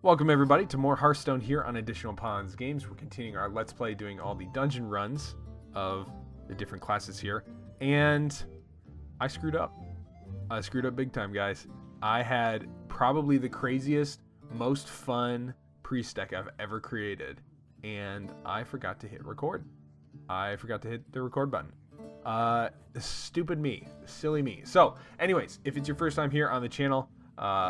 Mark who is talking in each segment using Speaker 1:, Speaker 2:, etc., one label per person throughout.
Speaker 1: Welcome everybody to more Hearthstone here on Additional Pawns Games. We're continuing our Let's Play doing all the dungeon runs of the different classes here. And I screwed up. I screwed up big time, guys. I had probably the craziest, most fun priest deck I've ever created. And I forgot to hit record. I forgot to hit the record button. Stupid me. Silly me. So, anyways, if it's your first time here on the channel,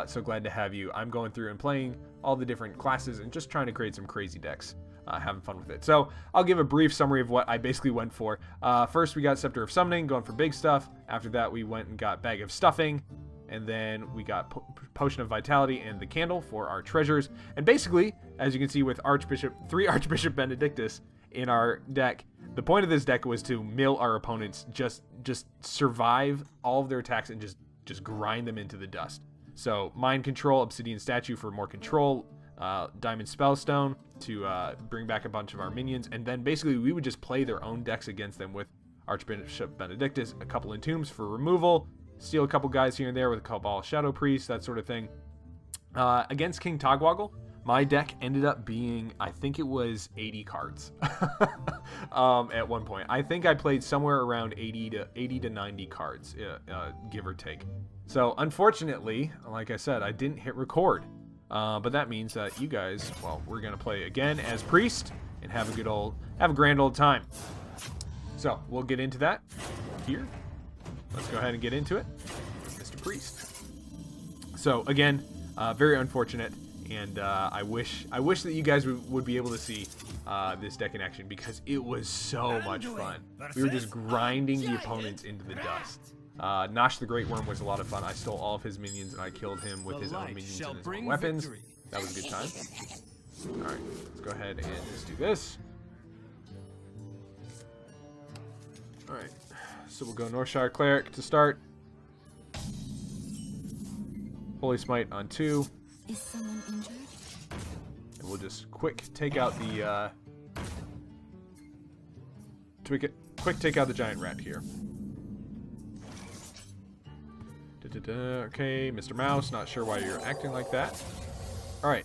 Speaker 1: so glad to have you. I'm going through and playing all the different classes and just trying to create some crazy decks. Having fun with it. So I'll give a brief summary of what I basically went for. First we got Scepter of Summoning, going for big stuff. After that we went and got Bag of Stuffing. And then we got Potion of Vitality and the Candle for our treasures. And basically, as you can see with three Archbishop Benedictus in our deck, the point of this deck was to mill our opponents, just survive all of their attacks and just grind them into the dust. So, Mind Control, Obsidian Statue for more control, Diamond Spellstone to bring back a bunch of our minions, and then basically we would just play their own decks against them with Archbishop Benedictus, a couple Entombs for removal, steal a couple guys here and there with a Kobolds Shadow Priest, that sort of thing. Against King Togwaggle, my deck ended up being, I think it was 80 cards at one point. I think I played somewhere around 80 to 90 cards, give or take. So, unfortunately, like I said, I didn't hit record. But that means that you guys, well, we're going to play again as Priest and have a grand old time. So, we'll get into that here. Let's go ahead and get into it. Mr. Priest. So, again, very unfortunate. And I wish that you guys would be able to see this deck in action because it was so much fun. We were just grinding the opponents into the dust. Nosh the Great Worm was a lot of fun. I stole all of his minions and I killed him with his own minions and his own weapons. That was a good time. Alright, let's go ahead and just do this. Alright, so we'll go Northshire Cleric to start. Holy Smite on 2.
Speaker 2: Is someone injured?
Speaker 1: And we'll just quick take out the giant rat here. Okay, Mr. Mouse, not sure why you're acting like that. Alright.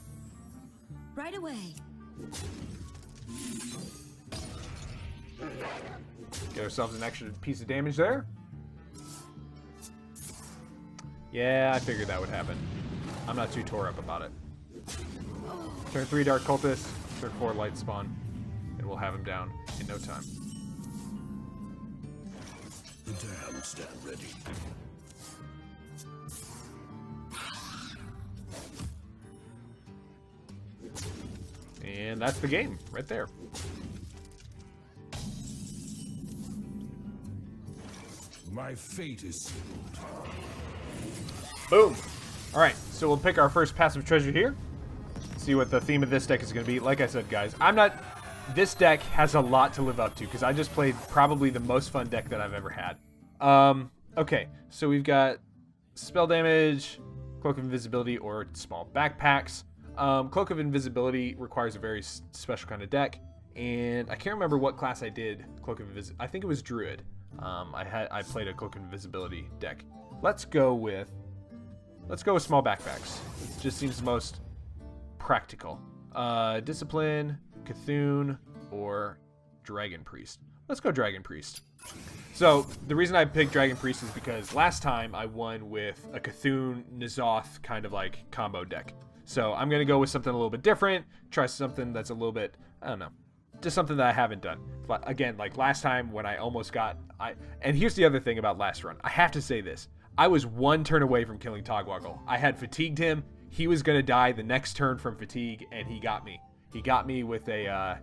Speaker 2: Right away.
Speaker 1: Get ourselves an extra piece of damage there. Yeah, I figured that would happen. I'm not too tore up about it. Turn 3 Dark Cultist, turn 4 Light Spawn, and we'll have him down in no time.
Speaker 3: The dam stand ready.
Speaker 1: And that's the game, right there.
Speaker 3: My fate is sealed.
Speaker 1: Boom! Alright, so we'll pick our first passive treasure here. See what the theme of this deck is going to be. Like I said, guys, this deck has a lot to live up to, because I just played probably the most fun deck that I've ever had. Okay, so we've got spell damage, Cloak of Invisibility, or small backpacks. Cloak of Invisibility requires a very special kind of deck, and I can't remember what class I did Cloak of Invisibility. I think it was Druid. I played a Cloak of Invisibility deck. Let's go with small backpacks. It just seems most practical. Discipline, Cthulhu, or Dragon Priest. Let's go Dragon Priest. So, the reason I picked Dragon Priest is because last time I won with a Cthulhu N'Zoth kind of like combo deck. So, I'm going to go with something a little bit different, try something that's a little bit, I don't know, just something that I haven't done. But again, like last time when I almost got, and here's the other thing about last run. I have to say this. I was one turn away from killing Togwaggle. I had fatigued him. He was going to die the next turn from fatigue, and he got me. He got me with a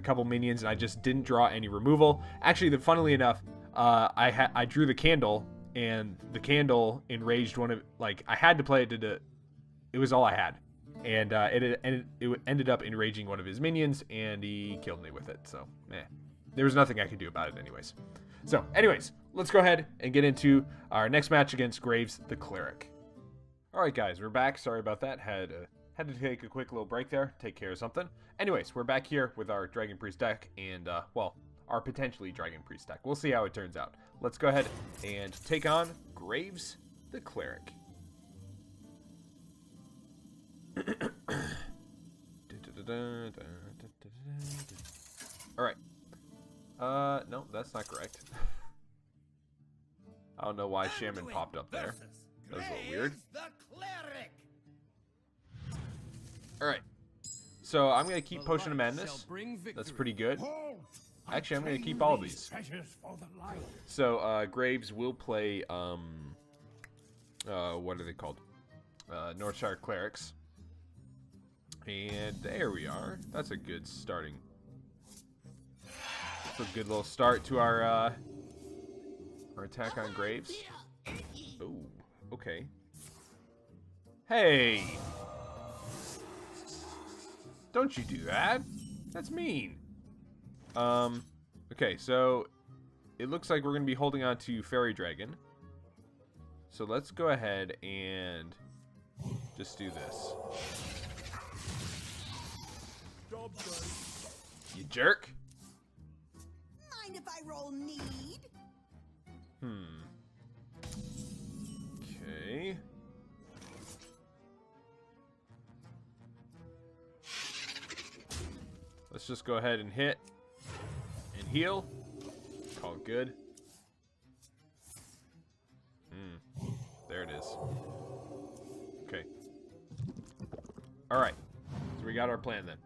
Speaker 1: couple minions, and I just didn't draw any removal. Actually, funnily enough, I drew the candle, and the candle enraged one of, like, I had to play it it was all I had. And it ended up enraging one of his minions, and he killed me with it. So, there was nothing I could do about it anyways. So, anyways, let's go ahead and get into our next match against Graves the Cleric. Alright guys, we're back. Sorry about that. Had to take a quick little break there, take care of something. Anyways, we're back here with our Dragon Priest deck, and, well, our potentially Dragon Priest deck. We'll see how it turns out. Let's go ahead and take on Graves the Cleric. Alright. No, that's not correct. I don't know why Shaman popped up there. That was a little weird. Alright. So I'm going to keep Potion of Madness. That's pretty good. Actually, I'm going to keep all of these. So, Graves will play, what are they called? Northshire Clerics. And there we are. That's a good starting. That's a good little start to our attack on Graves. Ooh, okay. Hey! Don't you do that. That's mean. Okay, so it looks like we're going to be holding on to Fairy Dragon. So let's go ahead and just do this. You jerk.
Speaker 2: Mind if I roll need?
Speaker 1: Okay. Let's just go ahead and hit and heal. Call it good. There it is. Okay. Alright. So we got our plan then.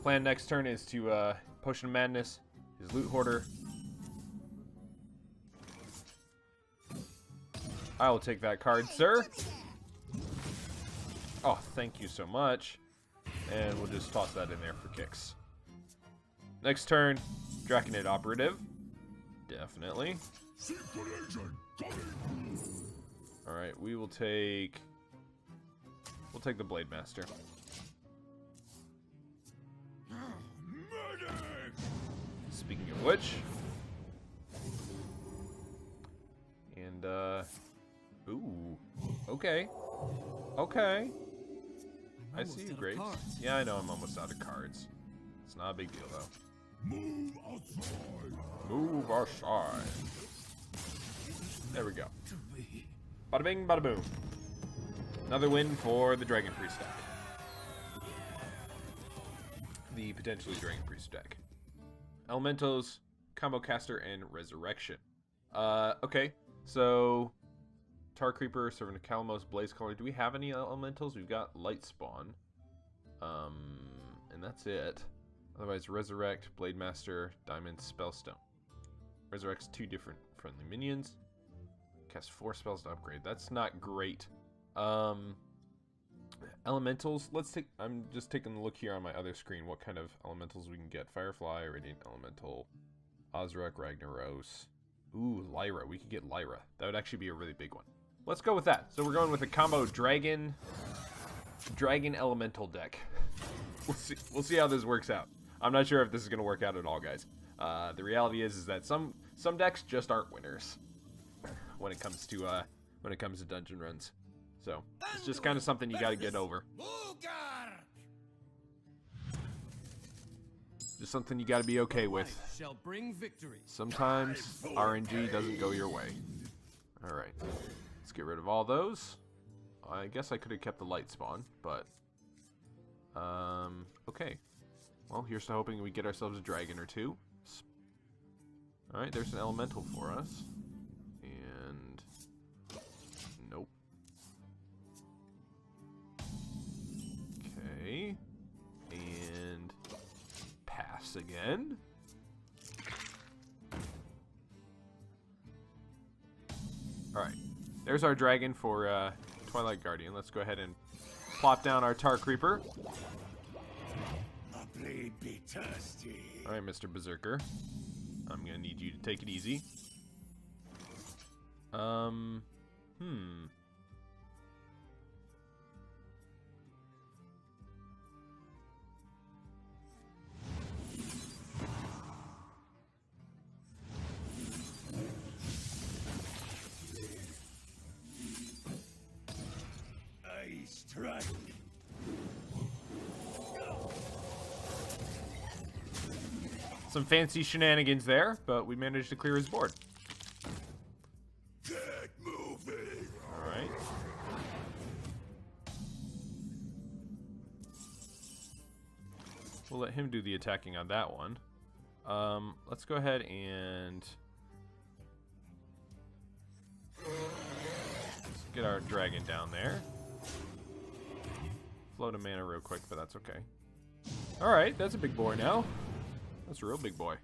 Speaker 1: Plan next turn is to Potion of Madness, his Loot Hoarder. I will take that card, sir. Oh, thank you so much. And we'll just toss that in there for kicks. Next turn, Draconid Operative. Definitely. Alright, we will take... We'll take the Blade Master. Speaking of which... And, ooh. Okay. Okay. I see you, Graves. Yeah, I know I'm almost out of cards. It's not a big deal, though.
Speaker 3: Move outside.
Speaker 1: Move outside. There we go. Bada bing, bada boom. Another win for the Dragon Priest deck. The potentially Dragon Priest deck. Elementals, Combo Caster, and Resurrection. Okay. So, Tar Creeper, Servant of Calamos, Blaze Caller. Do we have any elementals? We've got Light Spawn. And that's it. Otherwise, Resurrect, Blade Master, Diamond, Spellstone. Resurrects 2 different friendly minions. Cast 4 spells to upgrade. That's not great. Elementals. Let's take... I'm just taking a look here on my other screen. What kind of elementals we can get. Firefly, Radiant Elemental, Ozark, Ragnaros. Ooh, Lyra. We could get Lyra. That would actually be a really big one. Let's go with that. So we're going with a combo Dragon Elemental deck. We'll see how this works out. I'm not sure if this is going to work out at all, guys. The reality is that some decks just aren't winners when it comes to dungeon runs. So it's just kind of something you got to get over. Just something you got to be okay with. Sometimes RNG doesn't go your way. All right, let's get rid of all those. I guess I could have kept the Light Spawn, but okay. Well, here's to hoping we get ourselves a dragon or two. All right, there's an elemental for us, and nope. Okay, and pass again. All right, there's our dragon for Twilight Guardian. Let's go ahead and plop down our Tar Creeper.
Speaker 3: Be thirsty.
Speaker 1: All right, Mr. Berserker. I'm gonna need you to take it easy.
Speaker 3: I strike.
Speaker 1: Some fancy shenanigans there, but we managed to clear his board.
Speaker 3: Get moving.
Speaker 1: All right. We'll let him do the attacking on that one. Let's go ahead and let's get our dragon down there. Float a mana real quick, but that's okay. Alright, that's a big boy now. That's a real big boy.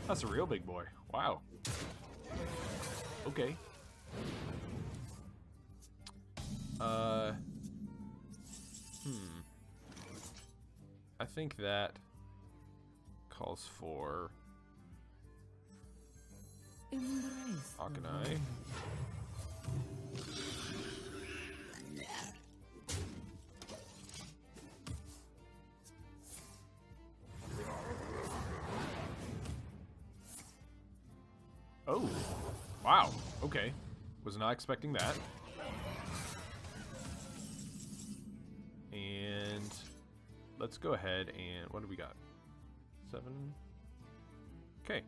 Speaker 1: That's a real big boy. Wow. Okay. I think that calls for Akanai. Oh, wow. Okay. Was not expecting that. And let's go ahead and what do we got? 7. Okay.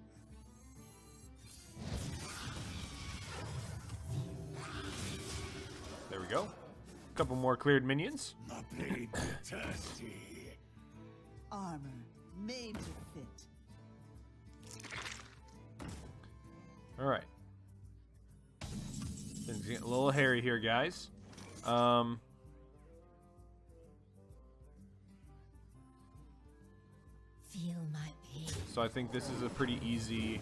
Speaker 1: There we go. A couple more cleared minions.
Speaker 3: A baby thirsty.
Speaker 2: Armor made to fit.
Speaker 1: All right. Things getting a little hairy here, guys.
Speaker 4: Feel my pain.
Speaker 1: So I think this is a pretty easy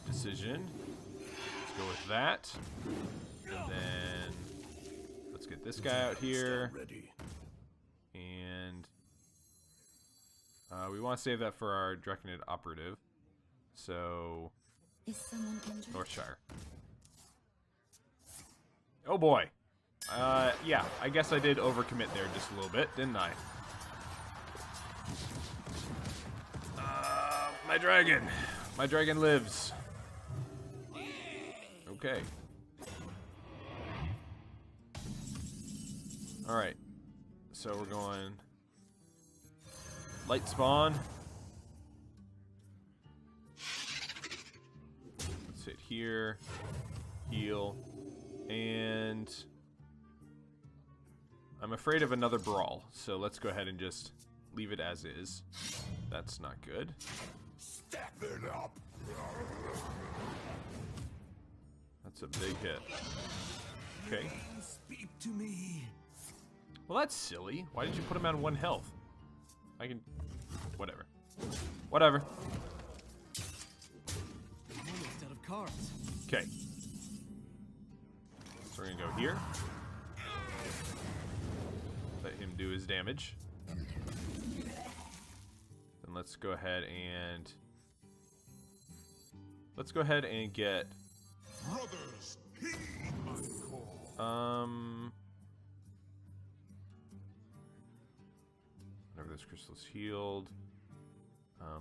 Speaker 1: decision. Let's go with that. And then let's get this guy out here.
Speaker 3: Ready.
Speaker 1: And we want to save that for our Draconid operative. So
Speaker 4: Is someone injured?
Speaker 1: Northshire. Oh boy. Yeah, I guess I did overcommit there just a little bit, didn't I? My dragon. My dragon lives. Okay. Alright. So we're going light spawn. Let's hit here. Heal. And I'm afraid of another brawl. So let's go ahead and just leave it as is. That's not good.
Speaker 3: Step it up.
Speaker 1: That's a big hit. Okay.
Speaker 3: Speak to me.
Speaker 1: Well, that's silly. Why did you put him on 1 health? I can... Whatever. Whatever.
Speaker 5: Almost out of cards.
Speaker 1: Okay. So we're gonna go here. Let him do his damage. Then let's go ahead and... Let's go ahead and get...
Speaker 3: Brothers, heed my call.
Speaker 1: Whenever this crystal's healed. What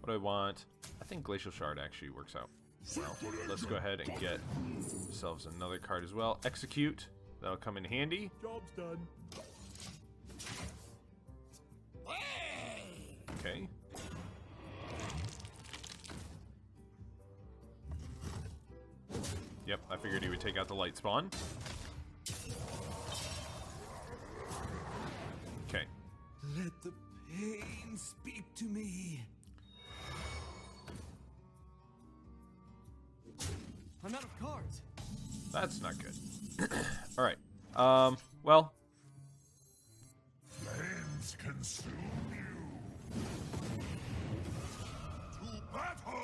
Speaker 1: do I want? I think Glacial Shard actually works out well. Let's go ahead and get ourselves another card as well. Execute. That'll come in handy.
Speaker 3: Job's done.
Speaker 1: Okay. Yep, I figured he would take out the light spawn. Okay.
Speaker 5: Let the pain speak to me. I'm out of cards.
Speaker 1: That's not good. Alright. Well.
Speaker 3: Flames consume you. To battle.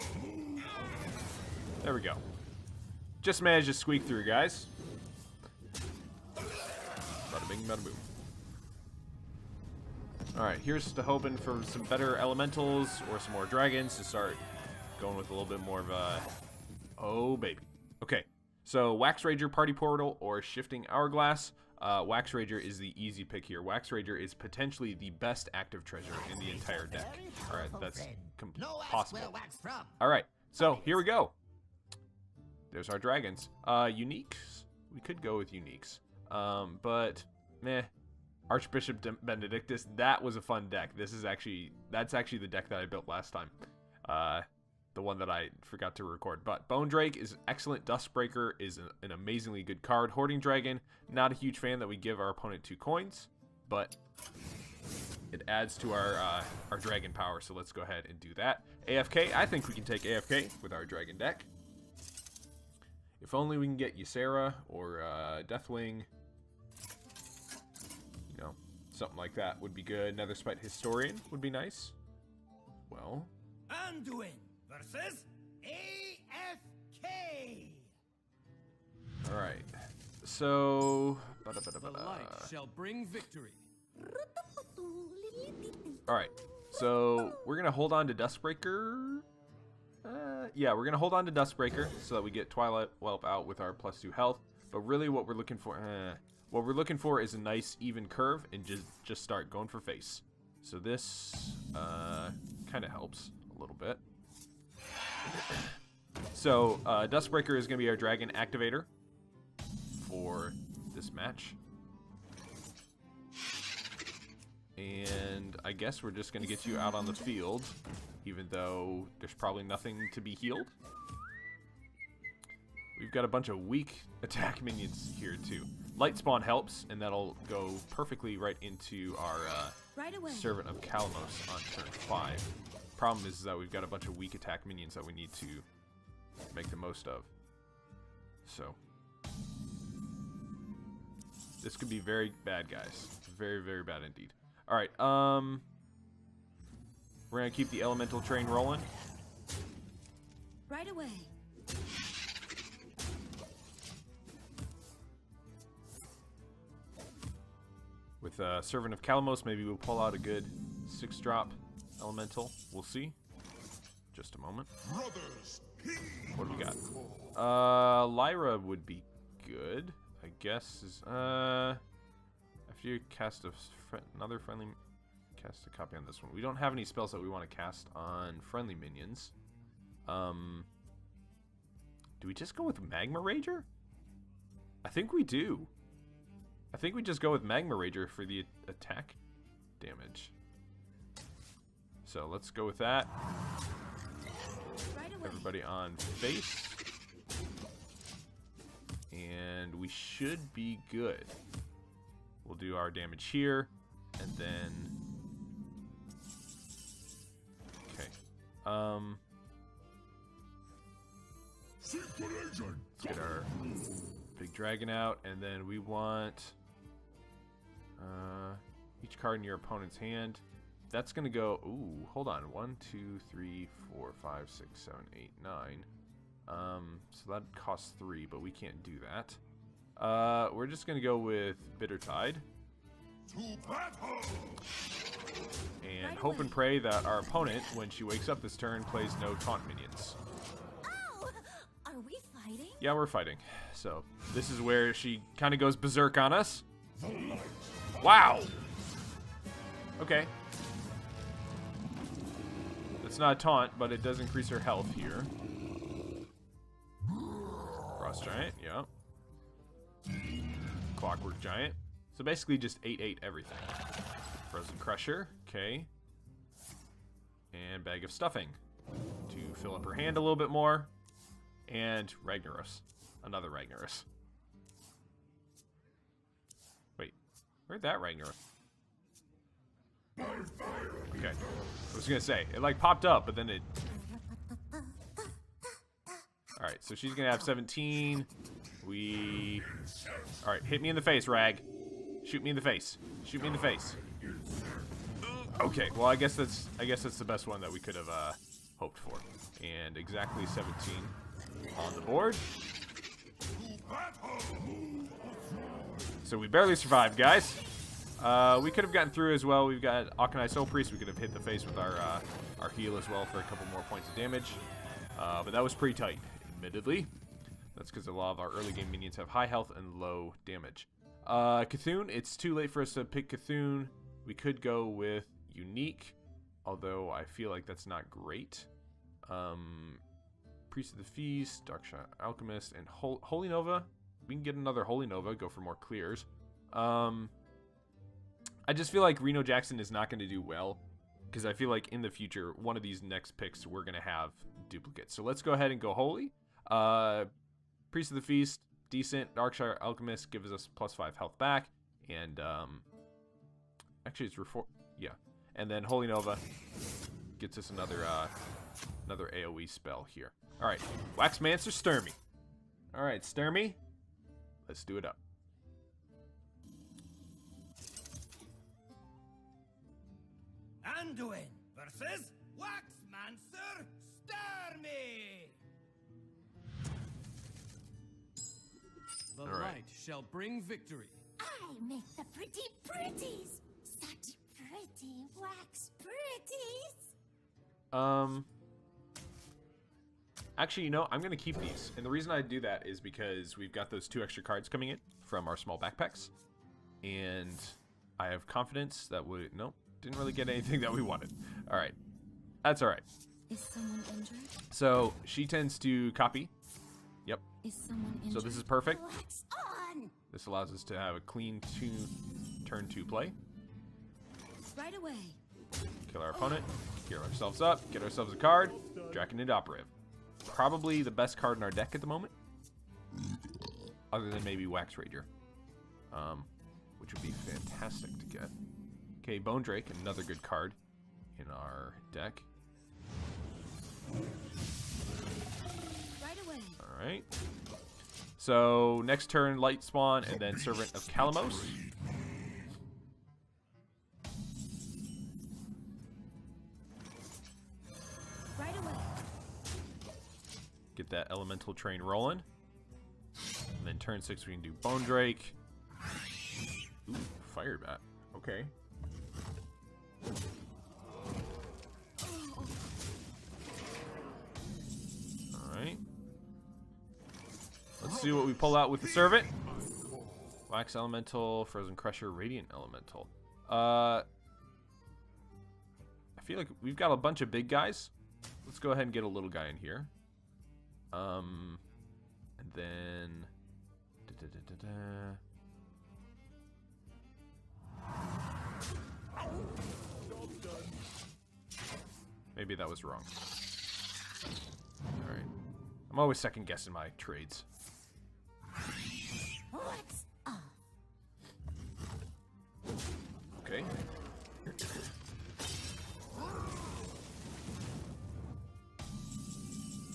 Speaker 1: There we go. Just managed to squeak through, guys. Bada bing, bada boom. Alright, here's to hoping for some better elementals or some more dragons to start going with a little bit more of a... Oh, baby. Okay, so Wax Rager, Party Portal, or Shifting Hourglass. Wax Rager is the easy pick here. Wax Rager is potentially the best active treasure in the entire deck. Alright, that's possible. Alright, so here we go. There's our dragons. Uniques. We could go with uniques. But meh. Archbishop Benedictus. That was a fun deck. That's actually the deck that I built last time. the one that I forgot to record. But Bone Drake is excellent. Dustbreaker is an amazingly good card. Hoarding Dragon, not a huge fan that we give our opponent 2 coins, but it adds to our dragon power, so let's go ahead and do that. AFK, I think we can take AFK with our dragon deck. If only we can get Ysera or Deathwing. You know, something like that would be good. Netherspite Historian would be nice. Well,
Speaker 5: Anduin versus AFK.
Speaker 1: alright. So...
Speaker 5: The light shall bring victory.
Speaker 1: Alright, so we're going to hold on to Dustbreaker. Yeah, we're going to hold on to Dustbreaker so that we get Twilight Whelp out with our +2 health. But really what we're looking for, is a nice even curve and just start going for face. So this kind of helps a little bit. So Dustbreaker is going to be our dragon activator for this match. And I guess we're just going to get you out on the field, even though there's probably nothing to be healed. We've got a bunch of weak attack minions here too. Light Spawn helps, and that'll go perfectly right into our Servant of Kalamos on turn 5. Problem is that we've got a bunch of weak attack minions that we need to make the most of. So this could be very bad, guys. Very, very bad indeed. Alright, we're gonna keep the elemental train rolling.
Speaker 4: Right away.
Speaker 1: With Servant of Kalamos, maybe we'll pull out a good 6-drop elemental. We'll see. Just a moment.
Speaker 3: Brothers,
Speaker 1: What do we got? Lyra would be good, I guess. After you cast another friendly, cast a copy on this one. We don't have any spells that we want to cast on friendly minions. Do we just go with Magma Rager? I think we do. I think we just go with Magma Rager for the attack damage. So let's go with that. Everybody on face. And we should be good. We'll do our damage here. And then... Okay. Let's get our big dragon out. And then we want... each card in your opponent's hand. That's going to go... Ooh, hold on. 1, 2, 3, 4, 5, 6, 7, 8, 9. So that costs 3, but we can't do that. We're just going to go with Bitter Tide.
Speaker 3: to battle!
Speaker 1: And hope and pray that our opponent, when she wakes up this turn, plays no taunt minions.
Speaker 4: Ow! Are we fighting?
Speaker 1: Yeah, we're fighting. So this is where she kind of goes berserk on us. Wow! Okay. It's not a taunt, but it does increase her health here. Frost Giant, yeah. Clockwork Giant. So basically just 8/8 everything. Frozen Crusher, okay. And Bag of Stuffing to fill up her hand a little bit more. And Ragnaros. Another Ragnaros. Wait, where'd that Ragnaros? Okay, I was gonna say, it like popped up, but then it... Alright, so she's gonna have 17. Alright, hit me in the face, Rag. Shoot me in the face. Shoot me in the face. Okay, well I guess that's the best one that we could have hoped for. And exactly 17 on the board. So we barely survived, guys. We could have gotten through as well. We've got Akanai Soul Priest. We could have hit the face with our heal as well for a couple more points of damage. But that was pretty tight, admittedly. That's because a lot of our early game minions have high health and low damage. Cthulhu, it's too late for us to pick Cthulhu. We could go with Unique, although I feel like that's not great. Priest of the Feast, Darkshot Alchemist, and Holy Nova. We can get another Holy Nova, go for more clears. I just feel like Reno Jackson is not going to do well because I feel like in the future, one of these next picks, we're going to have duplicates. So let's go ahead and go Holy. Priest of the Feast, decent. Darkshire Alchemist gives us +5 health back. And, actually, it's yeah. And then Holy Nova gets us another AoE spell here. All right, Waxmancer Sturmy. All right, Sturmy, let's do it up.
Speaker 5: Anduin versus Waxmancer Sturmy. The
Speaker 1: All right.
Speaker 5: light shall bring victory.
Speaker 4: I make the pretty pretties. Such pretty wax pretties.
Speaker 1: Actually, you know, I'm going to keep these. And the reason I do that is because we've got those 2 extra cards coming in from our small backpacks. And I have confidence that we... Nope, didn't really get anything that we wanted. All right. That's all right.
Speaker 4: Is someone injured?
Speaker 1: So she tends to copy. Yep.
Speaker 4: Is someone injured?
Speaker 1: So this is perfect.
Speaker 4: Wax on!
Speaker 1: This allows us to have a clean turn 2 play.
Speaker 4: Right away.
Speaker 1: Kill our opponent. Gear ourselves up. Get ourselves a card. Draconid Operative. Probably the best card in our deck at the moment. Other than maybe Wax Rager. Which would be fantastic to get. Okay, Bone Drake, another good card in our deck.
Speaker 4: Right away.
Speaker 1: Alright. So, next turn, Light Spawn, and then Servant of Kalamos.
Speaker 4: Right away.
Speaker 1: Get that Elemental Train rolling. And then turn 6, we can do Bone Drake. Ooh, Fire Bat. Okay. Alright. Let's see what we pull out with the Servant. Wax Elemental, Frozen Crusher, Radiant Elemental. I feel like we've got a bunch of big guys. Let's go ahead and get a little guy in here. And then... Maybe that was wrong. Alright. I'm always second guessing my trades.
Speaker 4: What's up?
Speaker 1: Okay.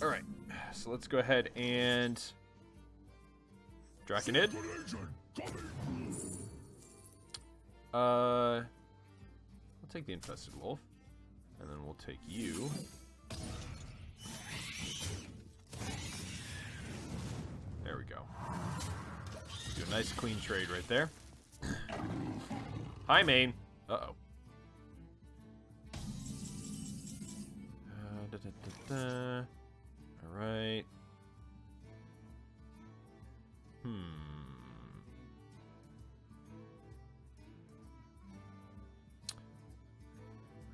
Speaker 1: Alright. So let's go ahead and... Draconid. We'll take the Infested Wolf. And then we'll take you. There we go. Do a nice clean trade right there. Hi, main. Uh-oh. Alright.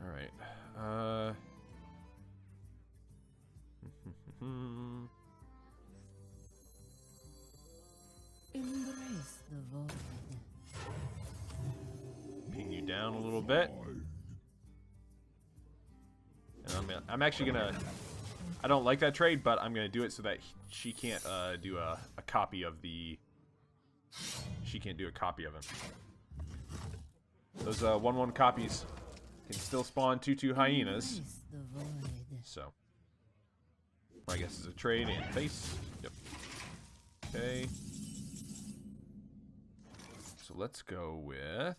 Speaker 1: Alright.
Speaker 4: Embrace the void.
Speaker 1: Ping you down a little bit. And I'm actually gonna... I don't like that trade, but I'm gonna do it so that she can't do a copy of the... She can't do a copy of him. Those 1/1 copies can still spawn 2/2 hyenas.
Speaker 4: Embrace the void.
Speaker 1: So, I guess it's a trade and face. Yep. Okay. So let's go with...